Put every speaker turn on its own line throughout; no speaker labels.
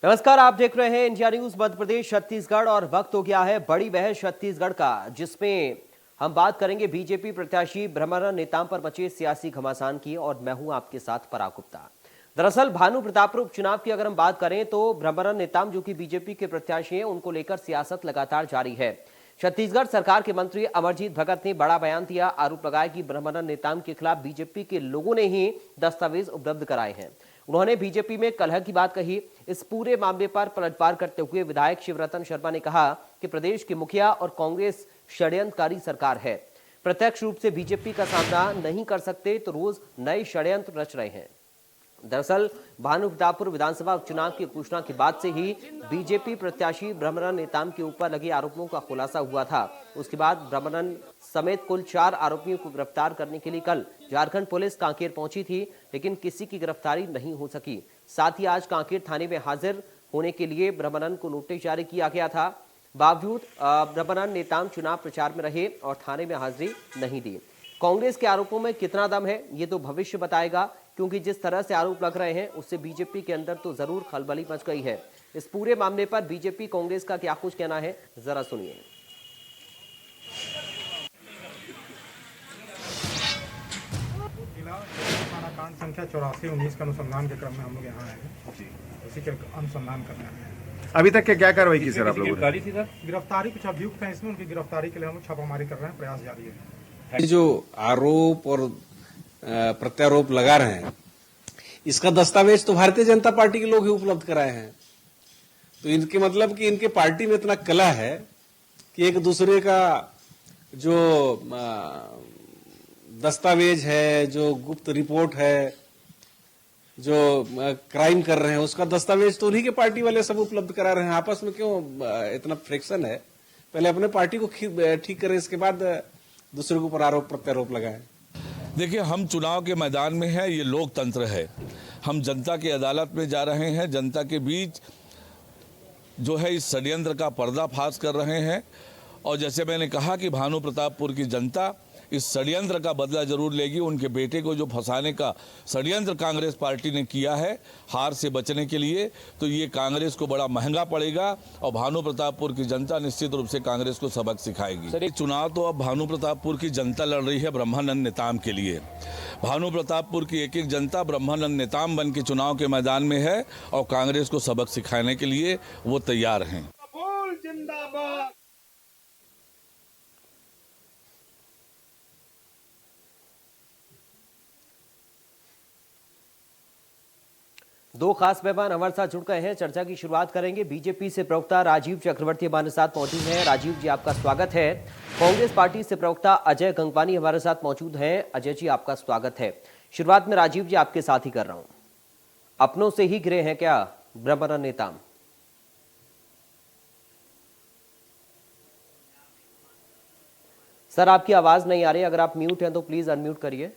नमस्कार, आप देख रहे हैं इंडिया न्यूज मध्य प्रदेश छत्तीसगढ़ और वक्त हो गया है बड़ी बहस छत्तीसगढ़ का, जिसमें हम बात करेंगे बीजेपी प्रत्याशी ब्रह्मानंद नेताम पर मचे सियासी घमासान की। और मैं हूं आपके साथ पराग गुप्ता। दरअसल भानु प्रतापपुर उपचुनाव की अगर हम बात करें तो ब्रह्मानंद नेताम जो कि बीजेपी के प्रत्याशी हैं, उनको लेकर सियासत लगातार जारी है। छत्तीसगढ़ सरकार के मंत्री अमरजीत भगत ने बड़ा बयान दिया, आरोप लगाया कि ब्रह्मानंद नेताम के खिलाफ बीजेपी के लोगों ने ही दस्तावेज उपलब्ध कराए हैं। उन्होंने बीजेपी में कलह की बात कही। इस पूरे मामले पर पलटवार करते हुए विधायक शिवरतन शर्मा ने कहा कि प्रदेश के मुखिया और कांग्रेस षड्यंत्रकारी सरकार है, प्रत्यक्ष रूप से बीजेपी का सामना नहीं कर सकते तो रोज नए षड्यंत्र रच रहे हैं। दरअसल भानु प्रतापपुर विधानसभा उपचुनाव की घोषणा के बाद से ही बीजेपी प्रत्याशी ब्रह्मानंद नेताम के ऊपर लगे आरोपों का खुलासा हुआ था। उसके बाद ब्रह्मानंद समेत कुल 4 आरोपियों को गिरफ्तार करने के लिए कल झारखंड पुलिस कांकेर पहुंची थी, लेकिन किसी की गिरफ्तारी नहीं हो सकी। साथ ही आज कांकेर थाने में हाजिर होने के लिए ब्रह्मानंद को नोटिस जारी किया गया था। बावजूद ब्रह्मानंद नेताम चुनाव प्रचार में रहे और थाने में हाजिरी नहीं दी। कांग्रेस के आरोपों में कितना दम है ये तो भविष्य बताएगा, क्योंकि जिस तरह से आरोप लग रहे हैं उससे बीजेपी के अंदर तो जरूर खलबली मच गई है। इस पूरे मामले पर बीजेपी कांग्रेस का क्या कुछ कहना है, जरा सुनिए।
कांड संख्या 84-19 का अनुसंधान के क्रम में हम लोग यहाँ आए हैं, इसी के अनुसंधान करने आए हैं।
अभी तक के क्या कार्रवाई की सर आप लोगों ने?
गिरफ्तारी कुछ अभियुक्त हैं इसमें, उनकी गिरफ्तारी के लिए हम छापामारी कर रहे हैं, प्रयास जारी है।
जो आरोप और प्रत्यारोप लगा रहे हैं, इसका दस्तावेज तो भारतीय जनता पार्टी के लोग ही उपलब्ध कराए हैं। तो इनके मतलब कि इनके पार्टी में इतना कला है कि एक दूसरे का जो दस्तावेज है, जो गुप्त रिपोर्ट है, जो क्राइम कर रहे हैं, उसका दस्तावेज तो उन्हीं के पार्टी वाले सब उपलब्ध करा रहे हैं। आपस में क्यों इतना फ्रिक्शन है? पहले अपने पार्टी को ठीक करें, इसके बाद दूसरे के ऊपर आरोप प्रत्यारोप लगाएं।
देखिए, हम चुनाव के मैदान में है, ये लोकतंत्र है। हम जनता की अदालत में जा रहे हैं, जनता के बीच जो है इस षड्यंत्र का पर्दाफाश कर रहे हैं। और जैसे मैंने कहा कि भानु प्रतापपुर की जनता इस षड्यंत्र का बदला जरूर लेगी। उनके बेटे को जो फंसाने का षड्यंत्र कांग्रेस पार्टी ने किया है हार से बचने के लिए, तो ये कांग्रेस को बड़ा महंगा पड़ेगा और भानु प्रतापपुर की जनता निश्चित रूप से कांग्रेस को सबक सिखाएगी। सर, चुनाव तो अब भानु प्रतापपुर की जनता लड़ रही है ब्रह्मानंद नेताम के लिए। भानु प्रतापपुर की एक एक जनता ब्रह्मानंद नेताम बन के चुनाव के मैदान में है और कांग्रेस को सबक सिखाने के लिए वो तैयार हैं।
दो खास मेहमान हमारे साथ जुड़ गए हैं, चर्चा की शुरुआत करेंगे। बीजेपी से प्रवक्ता राजीव चक्रवर्ती हमारे साथ मौजूद हैं। राजीव जी, आपका स्वागत है। कांग्रेस पार्टी से प्रवक्ता अजय गंगवानी हमारे साथ मौजूद हैं। अजय जी, आपका स्वागत है। शुरुआत में राजीव जी आपके साथ ही कर रहा हूं, अपनों से ही गिरे हैं क्या ब्रह्मानंद नेताम? सर, आपकी आवाज नहीं आ रही, अगर आप म्यूट हैं तो प्लीज अनम्यूट करिए।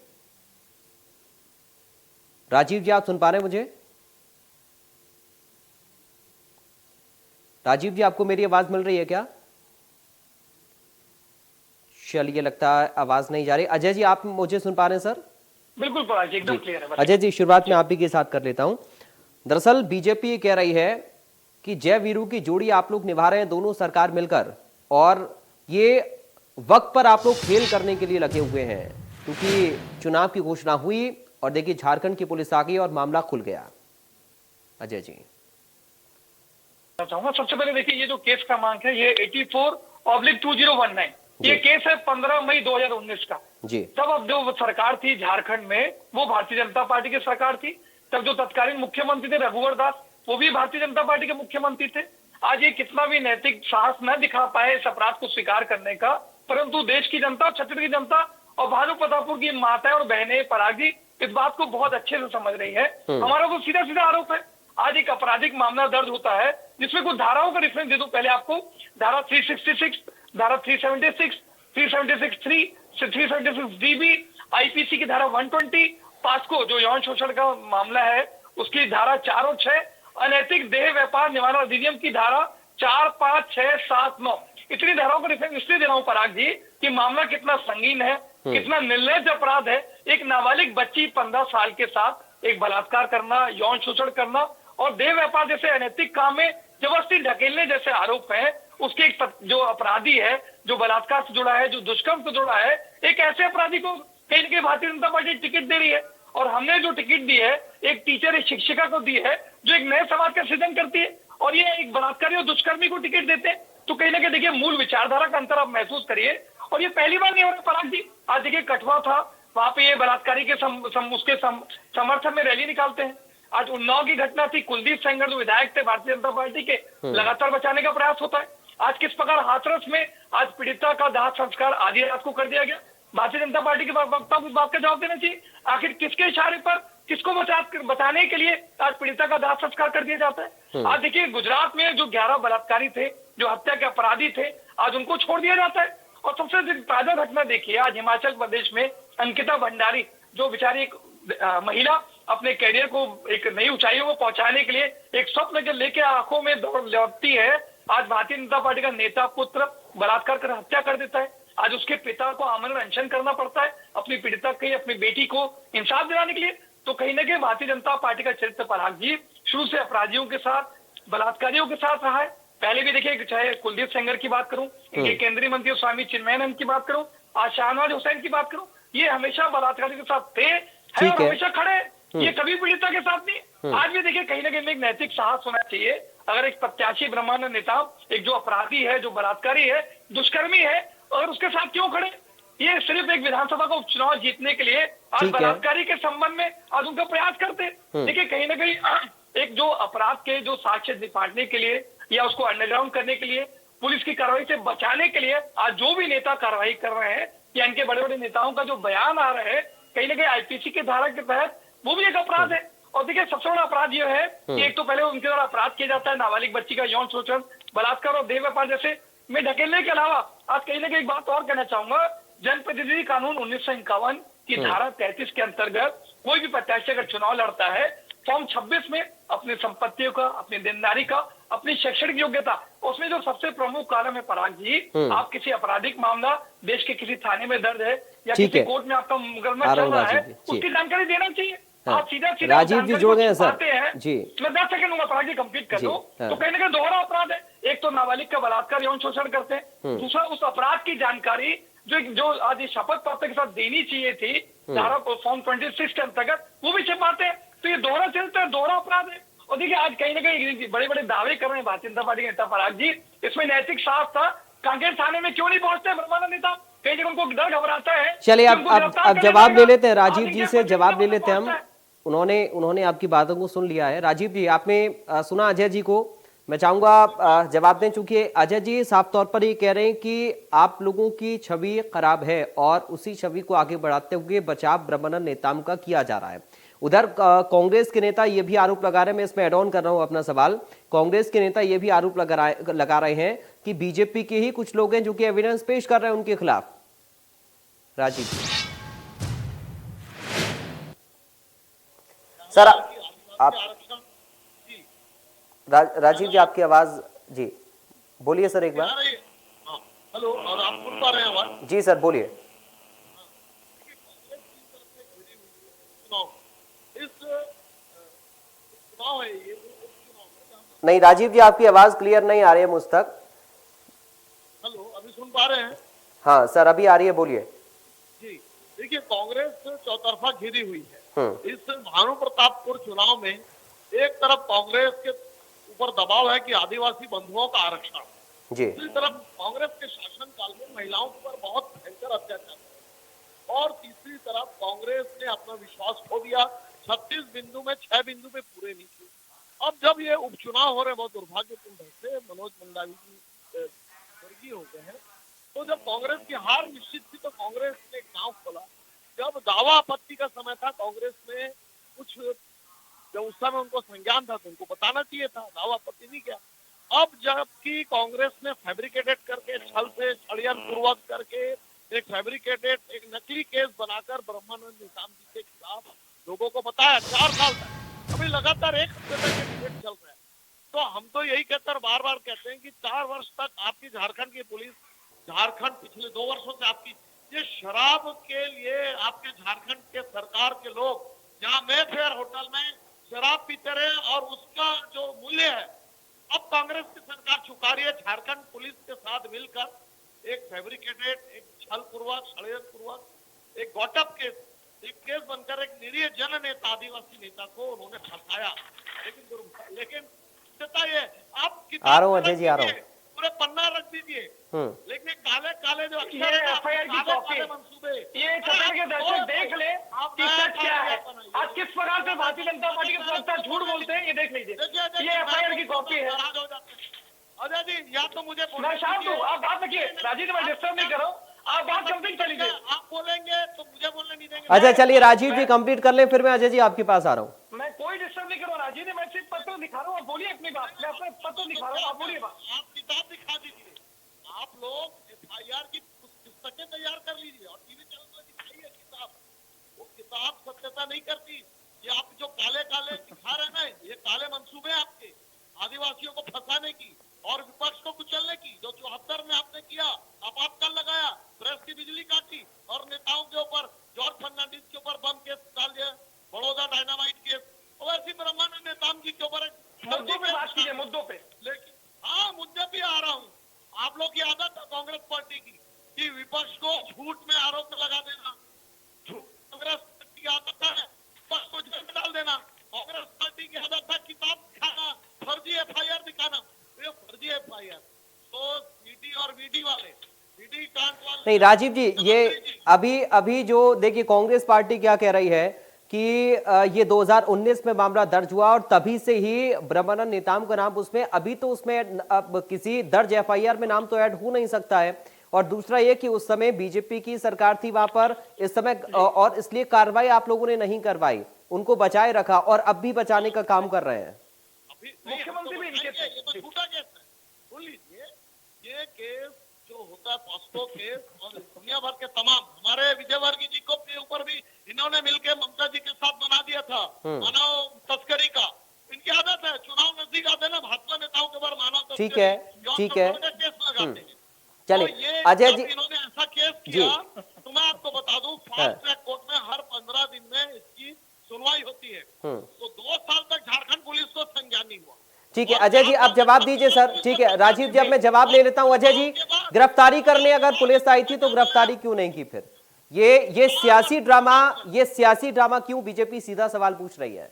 राजीव जी, आप सुन पा रहे हैं मुझे? राजीव जी, आपको मेरी आवाज मिल रही है क्या? चलिए, लगता है आवाज नहीं जा रही। अजय जी, आप मुझे सुन पा रहे हैं? सर
बिल्कुल एकदम क्लियर है।
अजय जी, शुरुआत में आप ही के साथ कर लेता हूं। दरअसल बीजेपी ये कह रही है कि जय वीरू की जोड़ी आप लोग निभा रहे हैं, दोनों सरकार मिलकर, और ये वक्त पर आप लोग खेल करने के लिए लगे हुए हैं, क्योंकि चुनाव की घोषणा हुई और देखिए झारखंड की पुलिस आ गई और मामला खुल गया। अजय जी,
चाहूंगा सबसे पहले देखिए, ये जो केस का मांग है ये 84/2019 ये केस है 15 मई 2019 का जी। तब अब जो सरकार थी झारखंड में वो भारतीय जनता पार्टी की सरकार थी। तब जो तत्कालीन मुख्यमंत्री थे रघुवर दास, वो भी भारतीय जनता पार्टी के मुख्यमंत्री थे। आज ये कितना भी नैतिक साहस न दिखा पाए इस अपराध को स्वीकार करने का, परंतु देश की जनता, छत्तीसगढ़ की जनता और भानु प्रतापपुर की माताएं और बहनें, पराग जी, इस बात को बहुत अच्छे से समझ रही है। हमारा तो सीधा सीधा आरोप है, आज एक आपराधिक मामला दर्ज होता है जिसमें कुछ धाराओं का रेफरेंस दे दूं पहले आपको। धारा 366, धारा 376, 376(3), 376(DB), आईपीसी की धारा 120, पास्को जो यौन शोषण का मामला है उसकी धारा 4 और 6, अनैतिक देह व्यापार निवारण अधिनियम की धारा 4, 5, 6, 7, 9, इतनी धाराओं का रेफरेंस इसलिए दे रहा हूं पराग जी कि मामला कितना संगीन है, कितना निर्लज अपराध है। एक नाबालिग बच्ची 15 साल के साथ एक बलात्कार करना, यौन शोषण करना और देह व्यापार जैसे अनैतिक काम में जबरदस्ती ढकेलने जैसे आरोप है। उसके एक जो अपराधी है, जो बलात्कार से जुड़ा है, जो दुष्कर्म से जुड़ा है, एक ऐसे अपराधी को कहीं न कहीं भारतीय जनता पार्टी टिकट दे रही है। और हमने जो टिकट दी है, एक टीचर, एक शिक्षिका को दी है, जो एक नए समाज का सृजन करती है, और ये एक बलात्कारी और दुष्कर्मी को टिकट देते हैं। तो कहीं ना कहीं देखिए मूल विचारधारा का अंतर आप महसूस करिए। और ये पहली बार नहीं हो रहा पराग जी। आज देखिए कठुआ था, वहां पे ये बलात्कारी के उसके समर्थन में रैली निकालते हैं। आज उन्नाव की घटना थी, कुलदीप सेंगर जो विधायक थे भारतीय जनता पार्टी के, लगातार बचाने का प्रयास होता है। आज किस प्रकार हाथरस में आज पीड़िता का दाह संस्कार आधी रात को कर दिया गया। भारतीय जनता पार्टी के वक्ता को इस बात का जवाब देना चाहिए, आखिर किसके इशारे पर, किसको बचाने के लिए आज पीड़िता का दाह संस्कार कर दिया जाता है। आज देखिए गुजरात में जो 11 बलात्कारी थे, जो हत्या के अपराधी थे, आज उनको छोड़ दिया जाता है। और सबसे ताजा घटना देखिए, आज हिमाचल प्रदेश में अंकिता भंडारी, जो बेचारी एक महिला अपने कैरियर को एक नई ऊंचाइयों को पहुंचाने के लिए एक स्वप्न के लेके आंखों में दौड़ लौटती है, आज भारतीय जनता पार्टी का नेता पुत्र बलात्कार कर हत्या कर देता है। आज उसके पिता को आमरण अनशन करना पड़ता है अपनी पीड़िता की, अपनी बेटी को इंसाफ दिलाने के लिए। तो कहीं ना कहीं भारतीय जनता पार्टी का चरित्र पराग जी शुरू से अपराधियों के साथ, बलात्कारियों के साथ रहा है। पहले भी देखिए, चाहे कुलदीप सेंगर की बात करूं, इनके केंद्रीय मंत्री स्वामी चिन्मयानंद की बात करूं, आज शाहनवाज हुसैन की बात करूं, ये हमेशा बलात्कारियों के साथ थे, है और हमेशा खड़े। ये कभी पीड़िता के साथ नहीं। आज भी देखिए कहीं ना कहीं एक नैतिक साहस होना चाहिए। अगर एक प्रत्याशी ब्रह्मानंद नेता, एक जो अपराधी है, जो बलात्कारी है, दुष्कर्मी है, अगर उसके साथ क्यों खड़े? ये सिर्फ एक विधानसभा का उपचुनाव जीतने के लिए आज बलात्कारी के संबंध में आज उनका प्रयास करते। देखिए कहीं ना कहीं एक जो अपराध के जो साक्ष्य निपाटने के लिए या उसको अंडरग्राउंड करने के लिए, पुलिस की कार्रवाई से बचाने के लिए आज जो भी नेता कार्रवाई कर रहे हैं, या इनके बड़े बड़े नेताओं का जो बयान आ रहे हैं, कहीं ना कहीं आईपीसी के धारा के तहत वो भी एक अपराध है। और देखिए सबसे बड़ा अपराध यह है कि एक तो पहले उनके द्वारा अपराध किया जाता है, नाबालिग बच्ची का यौन शोषण, बलात्कार और देह व्यापार जैसे में ढकेलने के अलावा आज कहीं ना कहीं एक बात और कहना चाहूंगा, जनप्रतिनिधि कानून 1951 की धारा 33 के अंतर्गत कोई भी प्रत्याशी अगर चुनाव लड़ता है, फॉर्म 26 में अपनी संपत्तियों का, अपनी देनदारी का, अपनी शैक्षणिक योग्यता, उसमें जो सबसे प्रमुख कारण है पराग जी, आप किसी आपराधिक मामला देश के किसी थाने में दर्ज है या किसी कोर्ट में आपका मुकदमा चल रहा है, उसकी जानकारी देना चाहिए। आप सीधा
राजीव जी जोड़ गए सर जी,
मैं 10 सेकंड लूंगा पराग जी, कंप्लीट कर दो। तो कहीं ना कहीं दोहरा अपराध है, एक तो नाबालिग का बलात्कार यौन शोषण करते हैं, दूसरा उस अपराध की जानकारी जो आज शपथ पत्र के साथ देनी चाहिए थी धारा फॉर्म 26 के अंतर्गत, वो भी छिपाते हैं। तो ये दोहरा चरित्र है, दोहरा अपराध है। और देखिए आज कहीं ना कहीं बड़े बड़े दावे कर रहे हैं भारतीय जनता पार्टी के नेता पराग जी, इसमें नैतिक साहस था, कांकेर थाने में क्यों नहीं पहुंचते ब्रह्मानंद नेता? कहीं जगह उनको डर घबराता है।
चलिए अब जवाब ले लेते हैं, राजीव जी से जवाब ले लेते हैं हम। उन्होंने आपकी बातों को सुन लिया है। राजीव जी, आपने सुना अजय जी को, मैं चाहूंगा जवाब दें, चूंकि अजय जी साफ तौर पर ये कह रहे हैं कि आप लोगों की छवि खराब है और उसी छवि को आगे बढ़ाते हुए बचाव ब्रह्मानंद नेताम का किया जा रहा है। उधर कांग्रेस के नेता ये भी आरोप लगा रहे हैं, मैं इसमें एड ऑन कर रहा हूं अपना सवाल, कांग्रेस के नेता ये भी आरोप लगा रहे हैं कि बीजेपी के ही कुछ लोग हैं जो कि एविडेंस पेश कर रहे हैं उनके खिलाफ। राजीव सर, आप राजीव जी आपकी आवाज जी बोलिए सर एक बार।
हेलो, और आप सुन पा रहे हैं आवाज?
जी सर बोलिए। नहीं राजीव जी, आपकी आवाज क्लियर नहीं आ रही है मुझ तक।
हेलो, अभी सुन पा रहे हैं?
हाँ सर अभी आ रही है, बोलिए।
जी देखिए, कांग्रेस चौतरफा घिरी हुई है। इस भानु प्रतापपुर चुनाव में एक तरफ कांग्रेस के ऊपर दबाव है कि आदिवासी बंधुओं का आरक्षण, दूसरी तरफ कांग्रेस के शासन काल में महिलाओं के ऊपर बहुत भयंकर अत्याचार, और तीसरी तरफ कांग्रेस ने अपना विश्वास खो दिया, 36 बिंदु में 6 बिंदु पे पूरे नहीं किए। अब जब ये उपचुनाव हो रहे, बहुत दुर्भाग्यपूर्ण ढंग से मनोज मंडावी जी स्वर्गीय हो गए हैं, तो जब कांग्रेस की हार निश्चित थी तो कांग्रेस ने गांव खोला। जब दावा आपत्ति का समय था, कांग्रेस में कुछ जब उस समय उनको संज्ञान था तो उनको बताना चाहिए था, दावा आपत्ति नहीं किया। अब जबकि कांग्रेस ने फैब्रिकेटेड करके, छल से षड्यंत्र पूर्वक करके एक नकली केस बनाकर ब्रह्मानंद नेताम जी के खिलाफ लोगों को बताया 4 साल तक, अभी लगातार 1 हफ्ते तक डिबेट चल रहा है। तो हम तो यही कहते हैं, बार बार कहते हैं कि 4 वर्ष तक आपकी झारखंड की पुलिस, झारखंड पिछले 2 वर्षों से आपकी ये शराब के लिए आपके झारखंड के सरकार के लोग जहां मेफेयर होटल में शराब पीते रहे और उसका जो मूल्य है अब कांग्रेस की सरकार चुका रही है। झारखंड पुलिस के साथ मिलकर एक फैब्रिकेटेड, एक छलपूर्वक, षड्यंत्रपूर्वक एक गॉटअप केस, एक केस बनकर एक निरीह जन नेता, आदिवासी नेता को उन्होंने फंसाया। लेकिन ये आप
आ रहा हूँ अजय जी, आ रहा हूँ।
पूरे पन्ना रख दीजिए, लेकिन काले काले जो
ये एफआईआर की कॉपी,
मंसूबे,
ये छत्तीसगढ़ के दर्शक देख ले कि सच क्या है। आज किस प्रकार से भारतीय जनता पार्टी के प्रवक्ता झूठ बोलते हैं, ये देख लीजिए। ये एफआईआर की कॉपी है।
अजय जी, या तो मुझे
मैं शांत हूँ, आप बात रखिए। राजीव, मैं डिस्टर्ब नहीं कर रहा हूँ, आप बात कंप्लीट कर लीजिए।
आप बोलेंगे तो मुझे बोलने नहीं देंगे।
अच्छा चलिए राजीव जी कंप्लीट कर लें, फिर मैं अजय जी आपके पास आ रहा हूँ।
मैं कोई डिस्टर्ब नहीं कर रहा हूँ राजीव जी, मैं सिर्फ पत्र दिखा रहा हूँ। आप बोलिए अपनी बात, मैं अपने पत्र दिखा रहा हूँ, आप बोलिए बात।
आप किताब दिखा दीजिए, आप लोग एफआईआर की पुस्तकें तैयार कर लीजिए और टीवी चैनल में दिखाइए किताब। वो किताब सत्यता नहीं करती। ये आप जो काले काले दिखा रहे हैं ना, ये काले मंसूबे हैं आपके आदिवासियों को फंसाने की और विपक्ष को कुचलने की। जो 74 में आपने किया, आपातकाल लगाया, प्रेस की बिजली काटी और नेताओं के ऊपर, जॉर्ज फर्नांडिस के ऊपर बम केस डाल दिया, बड़ौदा डायनामाइट केस, और ऐसी ब्रह्मानंद नेताओं के ऊपर
मुद्दों पे बात कीजिए, मुद्दों पे।
लेकिन हाँ, मुद्दे पे आ रहा हूँ। आप लोग की आदत है कांग्रेस पार्टी की कि विपक्ष को झूठ में आरोप लगा देना। कांग्रेस पार्टी की आदत है विपक्ष को जेल में डाल देना। कांग्रेस पार्टी की आदत है किताब दिखाना, फर्जी एफआईआर दिखाना। ये फर्जी एफआईआर तो सीडी और वीडी वाले, वीडी कांड वाले
नहीं राजीव जी, ये अभी जो देखिए कांग्रेस पार्टी क्या कह रही है कि ये 2019 में मामला दर्ज हुआ और तभी से ही ब्रह्मानंद नेताम का नाम उसमें, अभी तो उसमें अब किसी दर्ज एफआईआर में नाम तो ऐड हो नहीं सकता है। और दूसरा ये कि उस समय बीजेपी की सरकार थी वहां पर इस समय, और इसलिए कार्रवाई आप लोगों ने नहीं करवाई, उनको बचाए रखा और अब भी बचाने का काम कर रहे हैं।
मुख्यमंत्री भी इनके
ये तो झूठा केस है। सुन लीजिए, ये केस जो होता है पॉस्को केस और दुनिया भर के तमाम, हमारे विजयवर्गीय जी को के ऊपर भी इन्होंने मिलकर ममता जी के साथ बना दिया था मानव तस्करी का। इनकी आदत है, चुनाव नजदीक आते ना भाजपा नेताओं के ऊपर मानव तस्करी,
ठीक है
केस लगाते हैं।
चलिए अजय जी,
इन्होंने ऐसा केस किया तो मैं आपको बता दूं, फास्ट ट्रैक कोर्ट में हर 15 दिन में इसकी सुनवाई होती है। तो 2 साल तक झारखंड पुलिस को संज्ञान नहीं हुआ।
ठीक है अजय जी, आप जवाब दीजिए सर। ठीक है राजीव जी, अब मैं जवाब ले लेता हूं। अजय जी, गिरफ्तारी करने अगर पुलिस आई थी तो गिरफ्तारी क्यों नहीं की फिर? ये सियासी ड्रामा क्यों बीजेपी सीधा सवाल पूछ रही है?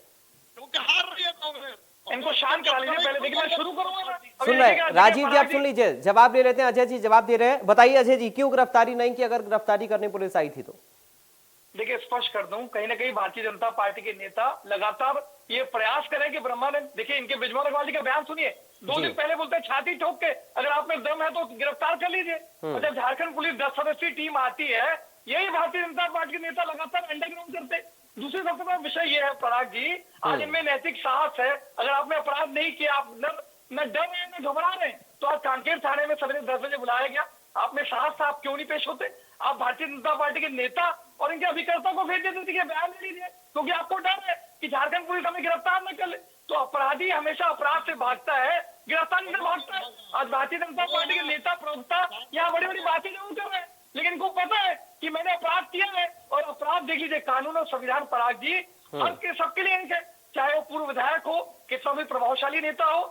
क्योंकि हार रही है कांग्रेस।
इनको शांत करा लीजिए पहले, देखिए मैं शुरू करूंगा।
सुन रहे हैं राजीव जी, आप सुन लीजिए, जवाब ले लेते हैं। अजय जी जवाब दे रहे हैं, बताइए अजय जी क्यों गिरफ्तारी नहीं की अगर गिरफ्तारी करने पुलिस आई थी तो?
देखिए स्पष्ट कर दूं, कहीं ना कहीं भारतीय जनता पार्टी के नेता लगातार ये प्रयास करें कि ब्रह्मानंद, देखिए इनके बिजनौर अग्रवाल जी का बयान सुनिए, 2 दिन पहले बोलते हैं छाती ठोक के अगर आप में दम है तो गिरफ्तार कर लीजिए। और जब झारखंड पुलिस 10 सदस्यीय टीम आती है, यही भारतीय जनता पार्टी के नेता लगातार अंडरग्राउंड करते। दूसरी सबसे बड़ा विषय ये है पराग जी, आज इनमें नैतिक साहस है। अगर आपने अपराध नहीं किया, आप न डर रहे न घबरा रहे, तो आज कांकेर थाने में सवेरे 10 बजे बुलाया गया। आप में साहस था, आप क्यों नहीं पेश होते? आप भारतीय जनता पार्टी के नेता और इनके अभिकर्ता को भेज देते थे, बयान ले लीजिए, क्योंकि आपको डर है कि झारखंड पुलिस हमें गिरफ्तार न कर ले। तो अपराधी हमेशा अपराध से भागता है, गिरफ्तारी से भागता है। आज भारतीय जनता पार्टी के नेता प्रवक्ता यहाँ बड़ी बड़ी बातें जरूर कर रहे हैं, लेकिन इनको पता है कि मैंने अपराध किया है। और अपराध देख लीजिए, कानून और संविधान पराग जी हर सबके लिए एक है, चाहे वो पूर्व विधायक हो, कितना भी प्रभावशाली नेता हो,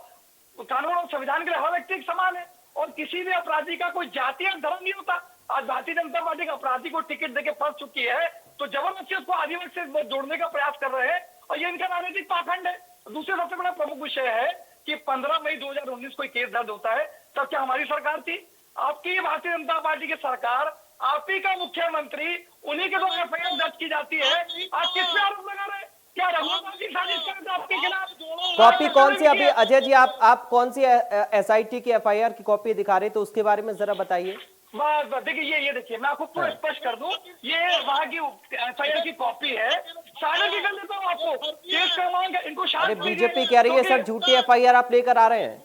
कानून और संविधान के लिए हर व्यक्ति समान है। और किसी भी अपराधी का कोई जाति या धर्म नहीं होता। आज भारतीय जनता पार्टी का अपराधी को टिकट देके फंस चुकी है, तो जबरदस्ती उसको आदिवासी से जोड़ने का प्रयास कर रहे हैं, और ये इनका राजनीतिक पाखंड है। दूसरे सबसे बड़ा प्रमुख विषय है कि 15 मई 2019 कोई केस दर्ज होता है, तब क्या हमारी सरकार थी? आपकी भारतीय जनता पार्टी की सरकार, आप ही का मुख्यमंत्री, उन्हीं के द्वारा एफआईआर दर्ज की जाती है। आप किस पे आरोप लगा रहे हैं? क्या रघुवंशी साजिश कर रहे थे आपके खिलाफ?
कॉपी कौन सी अभी अजय जी, आप कौन सी एसआईटी की एफआईआर की कॉपी दिखा रहे थे, उसके बारे में जरा बताइए।
बस देखिए, ये देखिए, मैं आपको पूरा स्पष्ट कर दूं, ये वहाँ की एफआईआर की कॉपी है। साइलेंट कर देता हूँ आपको, केस क्रमांक इनको शांत कीजिए।
बीजेपी कह रही है सर झूठी एफआईआर आप लेकर आ रहे हैं।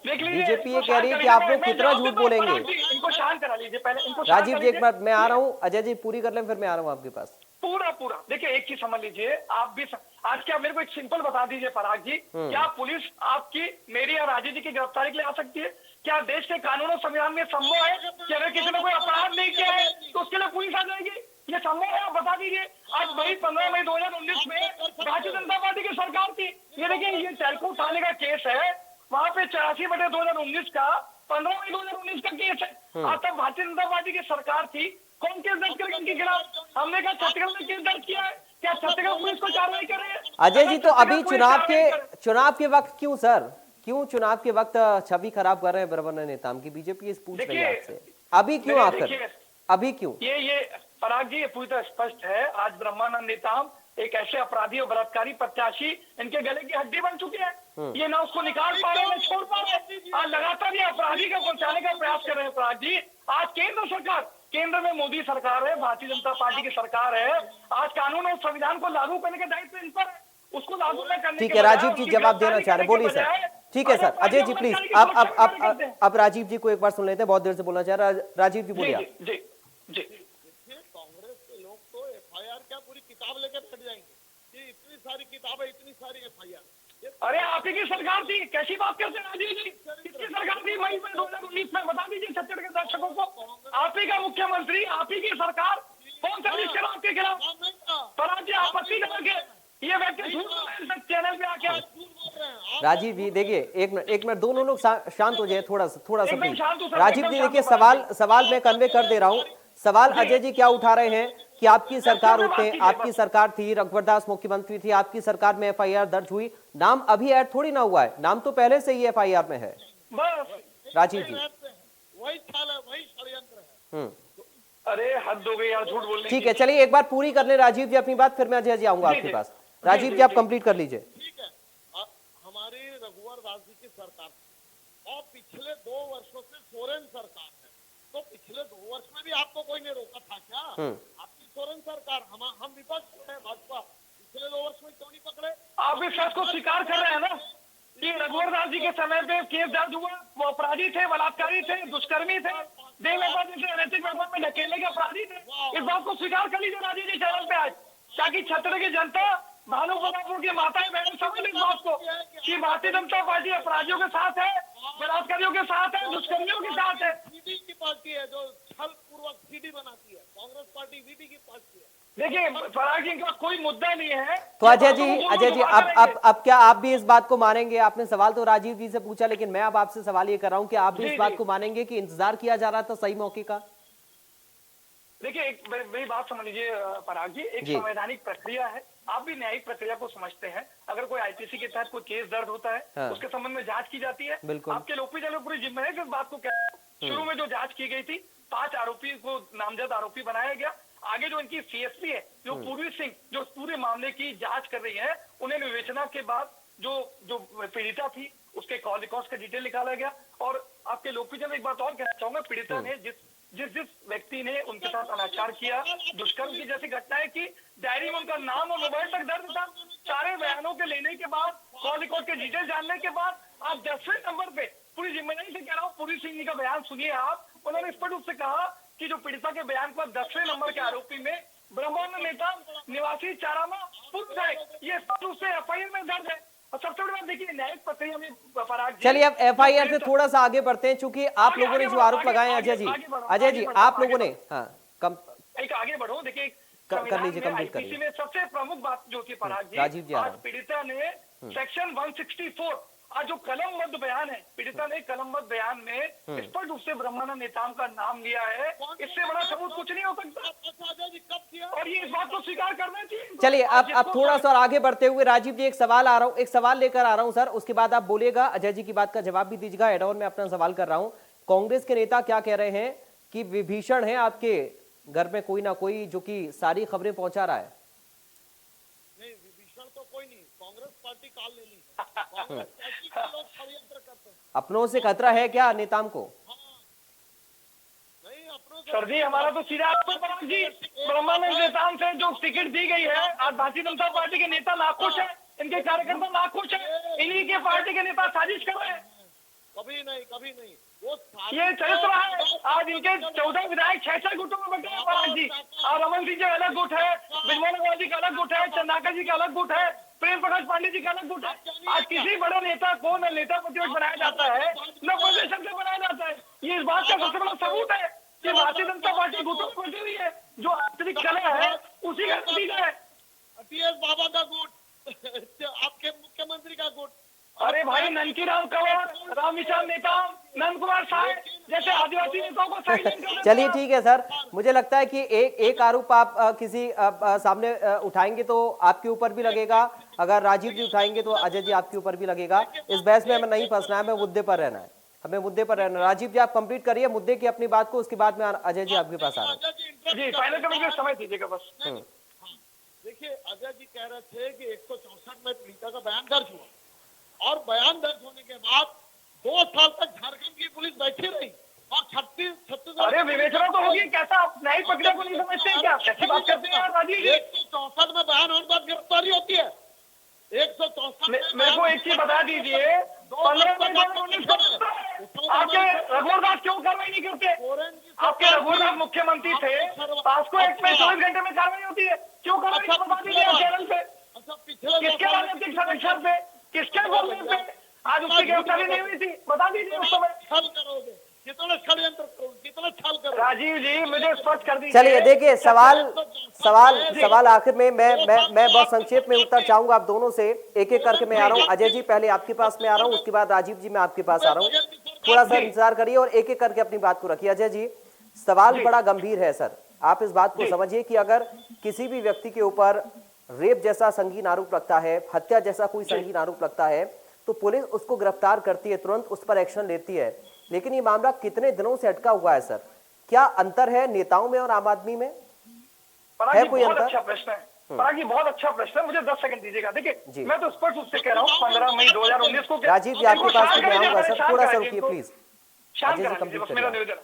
देख लीजिए,
बीजेपी ये कह रही है कि आप लोग कितना झूठ बोलेंगे।
इनको शांत करा लीजिए पहले, इनको
राजीव जी एक बार मैं आ रहा हूँ, अजय जी पूरी कर लें फिर मैं आ रहा हूँ आपके पास।
पूरा देखिए, एक चीज समझ लीजिए, आप भी आज क्या मेरे को एक सिंपल बता दीजिए पराग जी, क्या पुलिस आपकी, मेरी और राजीव जी की गिरफ्तारी के लिए आ सकती है? क्या देश के कानून और संविधान में संभव है कि अगर किसी ने कोई अपराध नहीं किया है तो उसके लिए पुलिस आ जाएगी? ये संभव है? आप बता दीजिए। आज वही 15 मई 2019 में भारतीय जनता पार्टी की सरकार ये देखिए, ये टेल्को थाने का केस है, वहाँ पे 84/2019 का 15 मई 2019 का केस है। आज तक भारतीय जनता पार्टी की सरकार थी, कौन केस दर्ज करेगा इनके खिलाफ? हमने कहा छत्तीसगढ़ में केस दर्ज किया है, क्या छत्तीसगढ़ पुलिस को कार्रवाई करे?
अजय जी, तो अभी चुनाव के वक्त क्यों सर, क्यों चुनाव के वक्त छवि खराब कर रहे हैं ब्रह्मानंद नेताम की? बीजेपी पूछ रही है आपसे, अभी क्यों आकर, अभी क्यों?
ये पराग जी, ये पूरी तरह स्पष्ट है। आज ब्रह्मानंद नेताम एक ऐसे अपराधी और बलात्कारी प्रत्याशी इनके गले की हड्डी बन चुके हैं। ये ना उसको निकाल पा रहे, ना छोड़ पा रहे। आज लगातार ये अपराधी का पहुंचाने का प्रयास कर रहे हैं पराग जी। आज केंद्र सरकार, केंद्र में मोदी सरकार है, भारतीय जनता पार्टी की सरकार है। आज कानून और संविधान को लागू करने का दायित्व इन पर है, उसको लागू न करने।
ठीक है, राजीव जी जवाब देना चाह रहे, बोलिए सर। ठीक है सर, अजय जी प्लीज, अब राजीव जी को एक बार सुन लेते हैं, बहुत देर से बोलना चाह रहा है। राजीव जी बोलिए।
जी जी,
कांग्रेस के लोग तो एफआईआर क्या पूरी किताब लेकर बैठ जाएंगे कि इतनी सारी किताबें, इतनी सारी एफआईआर।
अरे आप ही की सरकार थी, कैसी बात करते हैं राजीव जी? किसकी सरकार थी मई में 2019 में? बता दीजिए छत्तीसगढ़ के दर्शकों को। आप ही का मुख्यमंत्री, आप ही की सरकार, कौन सा लिस्ट चला आपके खिलाफ? पराग जी, आपत्ति करके ये व्यक्ति झूठ चैनल पे आके।
राजीव जी देखिए, एक मिनट दोनों लोग शांत हो जाए, थोड़ा सा प्लीज। राजीव जी देखिए, सवाल मैं कन्वे कर दे रहा हूँ। सवाल अजय जी क्या उठा रहे हैं कि आपकी सरकार होते, आपकी सरकार थी, रघुवर दास मुख्यमंत्री थी, आपकी सरकार में एफआईआर दर्ज हुई, नाम अभी ऐड थोड़ी ना हुआ है, नाम तो पहले से ही एफआईआर में है। राजीव जी
वही चाल है, वही षड्यंत्र है।
अरे हद हो गई यार, झूठ बोलने।
ठीक है, चलिए एक बार पूरी कर ले राजीव जी अपनी बात, फिर मैं अजय जी आऊंगा आपके पास। राजीव जी आप कंप्लीट कर लीजिए।
ठीक है, हमारी रघुवर दास जी की सरकार और पिछले 2 वर्षों से सोरेन सरकार है, तो पिछले 2 वर्ष में भी आपको कोई नहीं रोका था क्या? आपकी सोरेन सरकार, हम विपक्ष है भाजपा, पिछले 2 वर्ष में क्यों नहीं पकड़े?
आप इस सच को स्वीकार कर रहे हैं ना कि रघुवर दास जी के समय पे केस दर्ज हुआ, वो अपराधी थे, बलात्कारी थे, दुष्कर्मी थे, देह व्यापार जैसे अनैतिक व्यापार में ढकेलने के अपराधी थे। इस बात को स्वीकार कर लीजिए राजीव जी चैनल पे आज, ताकि छत्तीसगढ़ की जनता, भानु प्रतापपुर की माताएं बहन समझ इस बात को कि भारतीय जनता पार्टी अपराधियों के साथ है, बलात्कारियों के साथ है, दुष्कर्मियों के साथ है।
वीडी की पार्टी है जो छल पूर्वक सीडी बनाती है, कांग्रेस पार्टी वीडी की पार्टी है।
देखिए पराग जी, इनका कोई मुद्दा नहीं है।
तो अजय जी अब क्या आप भी इस बात को मानेंगे? आपने सवाल तो राजीव जी से पूछा, लेकिन मैं अब आपसे सवाल ये कर रहा हूं कि आप भी इस बात को मानेंगे कि इंतजार किया जा रहा था सही मौके का?
देखिए मेरी बात समझ लीजिए पराग जी, एक संवैधानिक प्रक्रिया है, आप भी न्यायिक प्रक्रिया को समझते हैं। अगर कोई आईपीसी के तहत कोई केस दर्ज होता है, उसके संबंध में जांच की जाती है। आपके लोकप्रिय चैनल पूरी जिम्मेदारी है इस बात को कह, शुरू में जो जांच की गई थी, 5 आरोपी को नामजद आरोपी बनाया गया। आगे जो इनकी सीएसपी है, जो पूर्वी सिंह, जो पूरे मामले की जांच कर रही है, उन्हें विवेचना के बाद जो पीड़िता थी उसके कॉल रिकॉर्ड्स का डिटेल निकाला गया। और आपके लोकप्रिय चैनल एक बात और कहना चाहूंगा, पीड़िता ने जिस व्यक्ति ने उनके साथ अनाचार किया, दुष्कर्म की जैसी घटनाएं की, डायरी में उनका नाम और मोबाइल तक दर्ज था। सारे बयानों के लेने के बाद, कॉल रिकॉर्ड के डिटेल जानने के बाद, आप 10वें नंबर पे, पूरी जिम्मेदारी से कह रहा हूँ, पूरी सिंह जी का बयान सुनिए आप। उन्होंने स्पष्ट रूप से कहा कि जो पीड़िता के बयान पर 10वें नंबर के आरोपी में ब्रह्मानंद नेताम निवासी चारामा पुरुष है, ये स्पष्ट रूप से एफआईआर में दर्ज है। और सबसे बड़ी बात देखिए, न्यायिक प्रक्रिया में पराग,
चलिए अब एफआईआर से थोड़ा सा आगे बढ़ते हैं, चूंकि आप लोगों ने जो आरोप लगाए हैं अजय जी आप लोगों ने
एक आगे बढ़ो। देखिए
कर लीजिए, कंप्लीट कर लीजिए।
में सबसे प्रमुख बात जो थी पराग जी,
राजीव जी,
आज पीड़िता ने सेक्शन 164, आज जो कलमबद्ध बयान है, पीड़िता ने कलमबद्ध बयान में स्पष्ट रूप से ब्रह्मानंद नेताम का नाम लिया है। इससे बड़ा सबूत कुछ नहीं हो सकता, और ये इस बात को स्वीकार करना चाहिए।
चलिए अब थोड़ा सा और आगे बढ़ते हुए राजीव जी एक सवाल लेकर आ रहा हूं सर, उसके बाद आप बोलिएगा, अजय जी की बात का जवाब भी दीजिएगा। एड ऑन में अपना सवाल कर रहा हूं, कांग्रेस के नेता क्या कह रहे हैं कि विभीषण है आपके घर में कोई ना कोई जो कि सारी खबरें पहुंचा रहा है?
नहीं, विभीषण तो कोई नहीं, कांग्रेस पार्टी काल ले ली, कांग्रेस पार्टी के लोग षड्यंत्र करते हैं।
अपनों से खतरा है क्या नेताम को?
नहीं, अपनों से
सर जी, हमारा तो सीधा आपको पराग जी, ब्रह्मानंद नेताम से जो टिकट दी गई है, आज भारतीय जनता पार्टी के नेता नाखुश है, इनके कार्यकर्ता नाखुश है, इन्हीं के पार्टी के नेता साजिश कर रहे हैं।
कभी नहीं,
ये चरित्र है। आज इनके 14 विधायक 6 गुटों में बंटे हैं पराग जी, और रमन सिंह जी का अलग गुट है, बिजमोहन अग्रवाल का अलग गुट है, चंद्राकर जी का अलग गुट है, प्रेम प्रकाश पांडे जी का अलग गुट है। आज किसी बड़े नेता को न नेता प्रतिपक्ष बनाया जाता है, न प्रदेश से बनाया जाता है। ये इस बात का सबसे बड़ा सबूत है कि भारतीय जनता पार्टी गुटों में बटी हुई है, जो आंतरिक कलह है उसी का नतीजा है।
टीएस बाबा का गुट आपके मुख्यमंत्री
जानकीराम कंवर, रामविचार नेताम, नंद कुमार साय जैसे आदिवासी नेताओं को साइलेंट
चलिए ठीक है सर, मुझे लगता है कि एक आरोप आप किसी सामने उठाएंगे तो आपके ऊपर भी लगेगा, अगर राजीव जी उठाएंगे तो अजय जी आपके ऊपर भी लगेगा। इस बहस में हमें नहीं फंसना है, हमें मुद्दे पर रहना है, हमें मुद्दे पर रहना है। राजीव जी आप कंप्लीट करिए मुद्दे की अपनी बात को, उसके बाद में अजय जी आपके पास आ रहा हूं।
जी फाइनल करने के लिए समय दीजिएगा बस।
देखिए अजय जी कह रहे थे कि 164 में पीड़िता का बयान दर्ज हुआ और बयान दर्ज होने के बाद 2 साल तक झारखंड की पुलिस बैठी रही और 36
अरे विवेचना तो होगी, कैसा आप न्यायिक प्रक्रिया को नहीं समझते हैं क्या? कैसी बात करते हैं राजीव जी?
164 में बयान होने बाद गिरफ्तारी होती है। 164
मेरे को एक चीज बता दीजिए, 15 मई 2019 को आपके रघुवर दास क्यों कार्रवाई नहीं करते? आपके रघुवर दास मुख्यमंत्री थे, पास्को एक्ट में 24 घंटे में कार्रवाई होती है, क्यों कार्रवाई नहीं बता दीजिए केरल पे? किसके राजनीतिक संरक्षण पे, किसके बोलने पे आज उसकी गिरफ्तारी नहीं हुई थी? बता दीजिए उस समय।
छल करोगे, कितना षड्यंत्र करोगे, कितना छल करोगे?
राजीव जी मुझे स्पष्ट कर दीजिए।
चलिए देखिए, सवाल आखिर में मैं बहुत संक्षेप में उत्तर चाहूंगा आप दोनों से, एक एक करके मैं आ रहा हूँ। अजय जी पहले आपके पास में आ रहा हूँ, उसके बाद राजीव जी मैं आपके पास आ रहा हूँ, थोड़ा सा इंतजार करिए और एक एक करके अपनी बात को रखिए। अजय जी सवाल बड़ा गंभीर है सर, आप इस बात को समझिए कि अगर किसी भी व्यक्ति के ऊपर रेप जैसा संगीन आरोप लगता है, हत्या जैसा कोई संगीन आरोप लगता है, तो पुलिस उसको गिरफ्तार करती है, तुरंत उस पर एक्शन लेती है। लेकिन ये मामला कितने दिनों से अटका हुआ है सर? क्या अंतर है नेताओं में और आम आदमी में? है कोई अंतर?
अच्छा प्रश्न है पराग जी, बहुत अच्छा प्रश्न है। मुझे 10 सेकंड दीजिएगा। देखिए मैं तो स्पष्ट रूप से कह रहा हूँ 15 मई 2019 को
राजीव जी आपके पास में आऊंगा सर, थोड़ा सा रुकिए प्लीज।
शांत कराइए बस, मेरा निवेदन।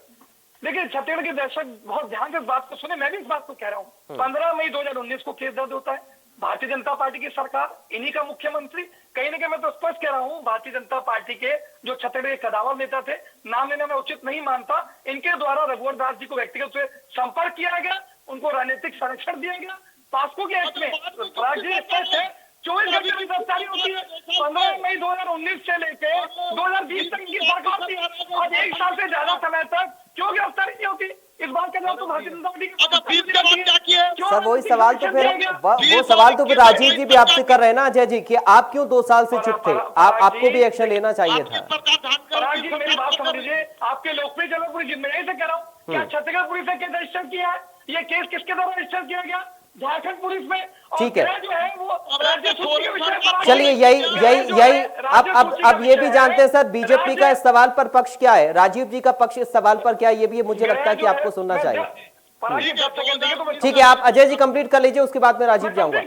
देखिए छत्तीसगढ़ के दर्शक बहुत ध्यान से इस बात को सुने, मैं भी इस बात को कह रहा हूँ। 15 मई 2019 को केस दर्ज होता है, भारतीय जनता पार्टी की सरकार, इन्हीं का मुख्यमंत्री, कहीं ना कहीं मैं तो स्पष्ट कह रहा हूँ, भारतीय जनता पार्टी के जो छत्तीसगढ़ के कदावर नेता थे, नाम लेना मैं उचित नहीं मानता, इनके द्वारा रघुवर दास जी को व्यक्तिगत से संपर्क किया गया, उनको राजनीतिक संरक्षण दिया गया। पास्को के एक्ट में स्पष्ट है 24 घंटे की गिरफ्तारी होती है। 15 मई 2019 से लेकर 2020 तक की सरकार थी और 1 साल से ज्यादा समय तक क्यों गिरफ्तारी नहीं होती? इस बात का जवाब तो भारतीय जनता पार्टी
सर वही सवाल तो फिर वो सवाल तो फिर राजीव जी भी आपसे कर रहे हैं ना अजय जी, कि आप क्यों 2 साल से चुप थे? आपको भी एक्शन लेना चाहिए था।
मेरी बात समझ लीजिए, आपके लोकप्रिय जनों पूरी जिम्मेदारी से कह रहा हूँ, क्या छत्तीसगढ़ पुलिस ने केस रजिस्टर किया है? ये केस किसके द्वारा रजिस्टर किया गया? झारखंड पुलिस में।
ठीक है,
जो है वो राज्य सूची के विषय पर।
चलिए यही अब ये भी जानते हैं सर, बीजेपी का इस सवाल पर पक्ष क्या है, राजीव जी का पक्ष इस सवाल पर क्या है, ये भी मुझे लगता है कि आपको सुनना चाहिए। ठीक है, आप अजय जी कंप्लीट कर लीजिए, उसके बाद में राजीव जाऊंगा।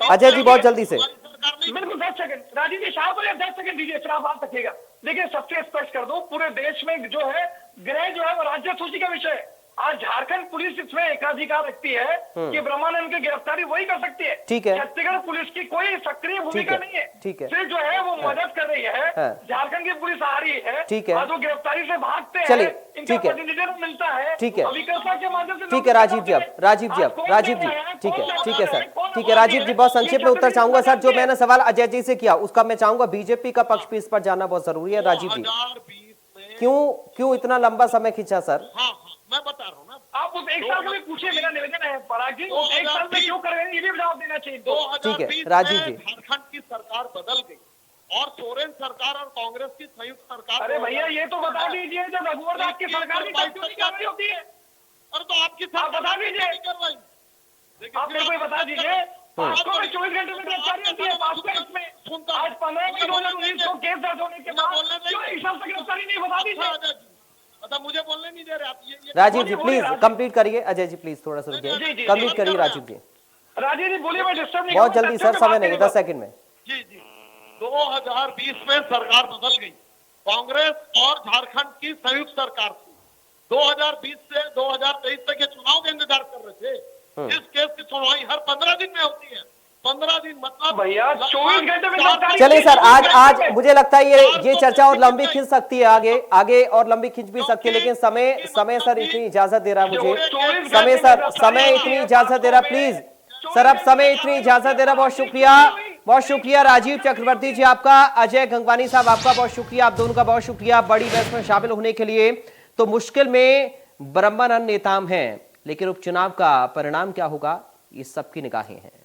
अजय जी बहुत जल्दी से।
बिल्कुल 10 सेकंड राजीव जी, शाह बोले 10 सेकंड दीजिए, फिर आप बात रखिएगा। देखिए सबसे स्पष्ट कर दो, पूरे देश में जो है गृह जो है वो राज्य सूची का विषय है। आज झारखंड पुलिस इसमें एकाधिकार रखती है कि ब्रह्मानंद की गिरफ्तारी वही कर सकती है।
ठीक है,
छत्तीसगढ़ पुलिस की कोई सक्रिय भूमिका नहीं है।
ठीक है,
सिर्फ जो है वो मदद कर रही है। झारखंड की पुलिस आ रही है,
ठीक है,
और जो गिरफ्तारी से भागते हैं,
चलिए
इनका प्रतिनिधित्व मिलता है,
ठीक है,
अभिकर्ता के माध्यम से।
ठीक है राजीव जी, अब राजीव जी ठीक है सर, ठीक है राजीव जी, बहुत संक्षेप में उत्तर चाहूंगा सर। जो मैंने सवाल अजय जी से किया उसका मैं चाहूंगा बीजेपी का पक्ष भी इस पर जानना बहुत जरूरी है। राजीव जी क्यों इतना लंबा समय खींचा सर?
मैं बता रहा हूँ ना,
आप उस 1 साल में पूछिए, मेरा निवेदन है पराग जी, 1 साल में क्यों कर रहे हैं ये भी जवाब देना चाहिए।
2020 में
राजीव जी,
झारखंड की सरकार बदल गई और सोरेन सरकार और कांग्रेस की संयुक्त सरकार।
अरे भैया ये तो बता दीजिए, जब रघुवर दास की सरकार की कार्रवाई होती है।
अरे तो आपकी सरकार
बता दीजिए, आप मेरे को बता दीजिए, पास्को में 24 घंटे में गिरफ्तारी होती है। पास्को में आज 15 मई 2019 को केस दर्ज होने के बाद क्यों 1 साल तक गिरफ्तारी नहीं? बता दीजिए।
मुझे बोलने नहीं दे रहे आप।
राजीव जी प्लीज कंप्लीट करिए। अजय जी प्लीज थोड़ा सा रुकिए, कंप्लीट करिए राजीव जी।
राजीव जी बोलिए, मैं डिस्टर्ब नहीं।
बहुत जल्दी सर, समय नहीं, 10 सेकंड में।
जी 2020 में सरकार बदल गई, कांग्रेस और झारखंड की संयुक्त सरकार थी। 2020 से 2023 तक के चुनाव का इंतजार कर रहे थे। इस केस की सुनवाई हर 15 दिन में होती है। 15 दिन मतलब
भैया 24 घंटे में।
चलिए सर, आज मुझे लगता है ये चर्चा और लंबी खिंच सकती है, आगे और लंबी खिंच भी सकती है, लेकिन समय सर इतनी इजाजत दे रहा है मुझे, समय इतनी इजाजत दे रहा, प्लीज सर अब समय इतनी इजाजत दे रहा। बहुत शुक्रिया राजीव चक्रवर्ती जी आपका, अजय गंगवानी साहब आपका बहुत शुक्रिया, आप दोनों का बहुत शुक्रिया बड़ी बहस में शामिल होने के लिए। तो मुश्किल में ब्रह्मानंद नेताम हैं, लेकिन उपचुनाव का परिणाम क्या होगा ये सबकी निगाहें हैं।